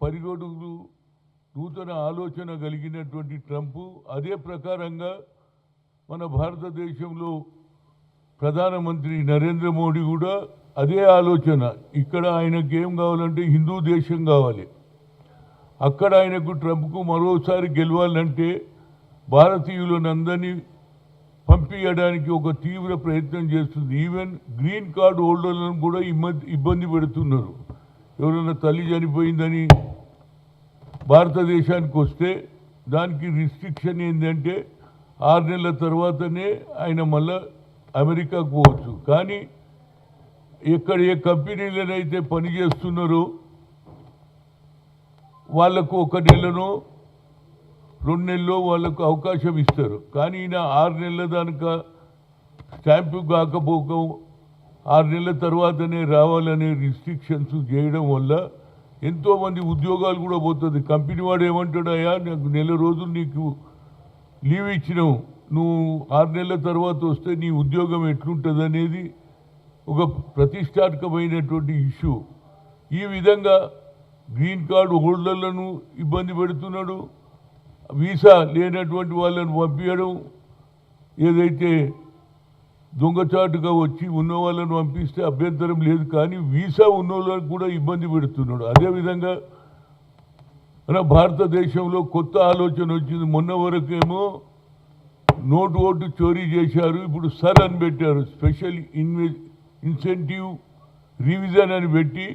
పరిగొడుగులు నూతన ఆలోచన కలిగినటువంటి ట్రంప్ అదే ప్రకారంగా మన భారతదేశంలో ప్రధానమంత్రి నరేంద్ర మోడీ కూడా అదే ఆలోచన. ఇక్కడ ఆయనకి ఏం కావాలంటే హిందూ దేశం కావాలి. అక్కడ ఆయనకు ట్రంప్కు మరోసారి గెలవాలంటే భారతీయులందరినీ పంపించడానికి ఒక తీవ్ర ప్రయత్నం చేస్తుంది. ఈవెన్ గ్రీన్ కార్డు హోల్డర్లను కూడా ఇబ్బంది పెడుతున్నారు. ఎవరైనా తల్లి చనిపోయిందని భారతదేశానికి వస్తే దానికి రిస్ట్రిక్షన్ ఏంటంటే 6 నెలల తర్వాతనే ఆయన మళ్ళా అమెరికాకు పోవచ్చు. కానీ ఎక్కడ ఏ కంపెనీలనైతే పనిచేస్తున్నారో వాళ్లకు 1 నెలనో 2 నెలల్లో వాళ్ళకు అవకాశం ఇస్తారు. కానీ ఈయన 6 నెలల దానిక స్టాంపు కాకపోక 6 నెలల తర్వాతనే రావాలనే రిస్ట్రిక్షన్స్ చేయడం వల్ల ఎంతోమంది ఉద్యోగాలు కూడా పోతుంది. కంపెనీ వాడు ఏమంటాడయ్యా, నాకు నెల రోజులు నీకు లీవ్ ఇచ్చినావు, నువ్వు 6 నెలల తర్వాత వస్తే నీ ఉద్యోగం ఎట్లుంటుంది అనేది ఒక ప్రతిష్టాత్మకమైనటువంటి ఇష్యూ. ఈ విధంగా గ్రీన్ కార్డు హోల్డర్లను ఇబ్బంది పెడుతున్నాడు. వీసా లేనటువంటి వాళ్ళను పంపించడం, ఏదైతే దొంగచాటుగా వచ్చి ఉన్న వాళ్ళను పంపిస్తే అభ్యంతరం లేదు, కానీ వీసా ఉన్న వాళ్ళకు కూడా ఇబ్బంది పెడుతున్నాడు. అదేవిధంగా మన భారతదేశంలో కొత్త ఆలోచన వచ్చింది. మొన్న వరకేమో నోటు ఓటు చోరీ చేశారు, ఇప్పుడు సర్ అని పెట్టారు. స్పెషల్ ఇన్సెంటివ్ రివిజన్ అని పెట్టి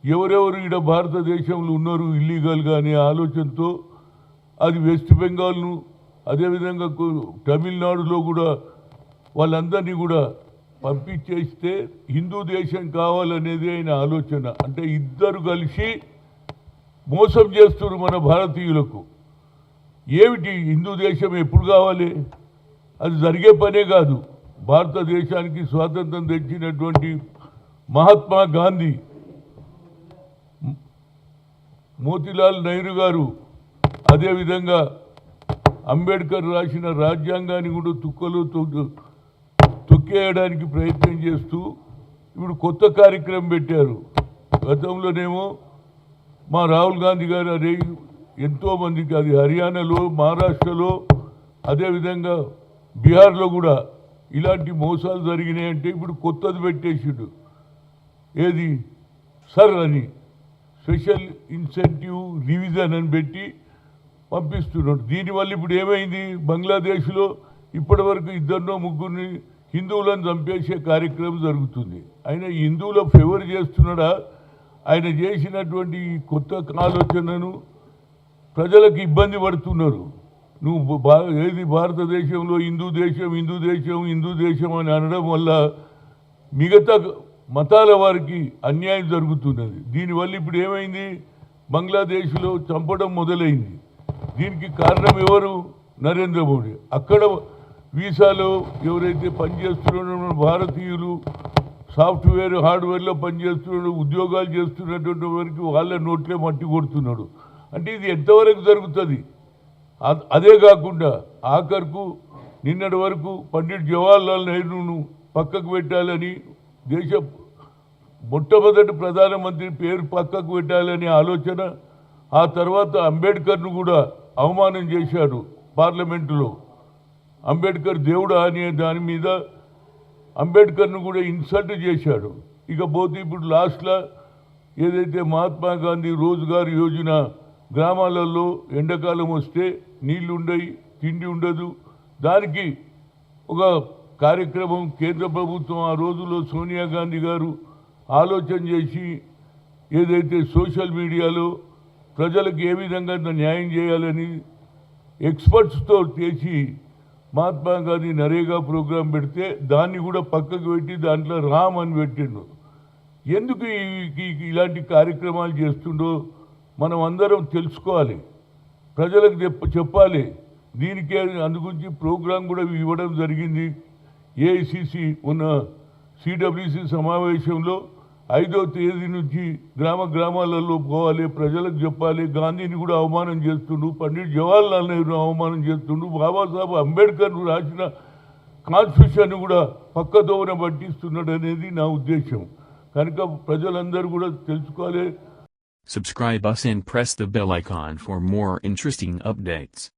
ఎవరెవరు ఇక్కడ భారతదేశంలో ఉన్నారు ఇల్లీగల్గా అనే ఆలోచనతో అది వెస్ట్ బెంగాల్ను, అదేవిధంగా తమిళనాడులో కూడా వాళ్ళందరినీ కూడా పంపించేస్తే హిందూ దేశం కావాలనేది ఆయన ఆలోచన. అంటే ఇద్దరు కలిసి మోసం చేస్తున్నారు మన భారతీయులకు. ఏమిటి హిందూ దేశం ఎప్పుడు కావాలి? అది జరిగే పనే కాదు. భారతదేశానికి స్వాతంత్రం తెచ్చినటువంటి మహాత్మా గాంధీ, మోతీలాల్ నెహ్రూ గారు, అదేవిధంగా అంబేద్కర్ రాసిన రాజ్యాంగాన్ని కూడా తొక్కేయడానికి ప్రయత్నం చేస్తూ ఇప్పుడు కొత్త కార్యక్రమం పెట్టారు. గతంలోనేమో మా రాహుల్ గాంధీ గారు అదే ఎంతోమందికి, అది హర్యానాలో, మహారాష్ట్రలో, అదేవిధంగా బీహార్లో కూడా ఇలాంటి మోసాలు జరిగినాయంటే ఇప్పుడు కొత్తది పెట్టేసిండు. ఏది సర్ అని, స్పెషల్ ఇన్సెంటివ్ రివిజన్ అని పెట్టి పంపిస్తున్నాడు. దీనివల్ల ఇప్పుడు ఏమైంది, బంగ్లాదేశ్లో ఇప్పటి వరకు 2-3 హిందువులను చంపేసే కార్యక్రమం జరుగుతుంది. ఆయన హిందువుల ఫేవర్ చేస్తున్నాడా? ఆయన చేసినటువంటి కొత్త ఆలోచనను ప్రజలకు ఇబ్బంది పడుతున్నారు. నువ్వు ఏది భారతదేశంలో హిందూ దేశం హిందూ దేశం హిందూ దేశం అని అనడం వల్ల మిగతా మతాల వారికి అన్యాయం జరుగుతున్నది. దీనివల్ల ఇప్పుడు ఏమైంది, బంగ్లాదేశ్లో చంపడం మొదలైంది. దీనికి కారణం ఎవరు? నరేంద్ర మోడీ. అక్కడ వీసాలో ఎవరైతే పనిచేస్తున్నారో భారతీయులు, సాఫ్ట్వేర్ హార్డ్వేర్లో పనిచేస్తున్నాడు, ఉద్యోగాలు చేస్తున్నటువంటి వారికి వాళ్ళ నోట్లే మట్టి కొడుతున్నాడు. అంటే ఇది ఎంతవరకు జరుగుతుంది? అదే కాకుండా ఆఖరుకు నిన్నటి వరకు పండిట్ జవహర్లాల్ నెహ్రూను పక్కకు పెట్టాలని, దేశ మొట్టమొదటి ప్రధానమంత్రి పేరు పక్కకు పెట్టాలనే ఆలోచన, ఆ తర్వాత అంబేద్కర్ను కూడా అవమానం చేశాడు పార్లమెంటులో. అంబేద్కర్ దేవుడా అనే దాని మీద అంబేద్కర్ను కూడా ఇన్సల్ట్ చేశాడు. ఇకపోతే ఇప్పుడు లాస్ట్లో ఏదైతే మహాత్మా గాంధీ రోజ్గార్ యోజన, గ్రామాలలో ఎండాకాలం వస్తే నీళ్లు ఉండయి, తిండి ఉండదు, దానికి ఒక కార్యక్రమం కేంద్ర ప్రభుత్వం ఆ రోజుల్లో సోనియా గాంధీ గారు ఆలోచన చేసి ఏదైతే సోషల్ మీడియాలో ప్రజలకు ఏ విధంగా న్యాయం చేయాలని ఎక్స్పర్ట్స్తో చేసి మహాత్మా గాంధీ నరేగా ప్రోగ్రాం పెడితే దాన్ని కూడా పక్కకు పెట్టి దాంట్లో రామ్ అని పెట్టిండు. ఎందుకు ఇలాంటి కార్యక్రమాలు చేస్తుండో మనం అందరం తెలుసుకోవాలి, ప్రజలకు చెప్పాలి. దీనికే అందుగురించి ప్రోగ్రాం కూడా ఇవ్వడం జరిగింది. ఏఐసిసి ఉన్న సిడబ్ల్యూసి సమావేశంలో 5వ తేదీ నుంచి గ్రామాలలో పోవాలి, ప్రజలకు చెప్పాలి. గాంధీని కూడా అవమానం చేస్తుండు, పండిట్ జవహర్లాల్ నెహ్రూ అవమానం చేస్తుండు, బాబాసాహెబ్ అంబేద్కర్ రాసిన కాన్స్టిట్యూషన్ కూడా పక్కదోవన పట్టిస్తున్నాడు అనేది నా ఉద్దేశం. కనుక ప్రజలందరూ కూడా తెలుసుకోవాలి. Subscribe us and press the bell icon for more interesting updates.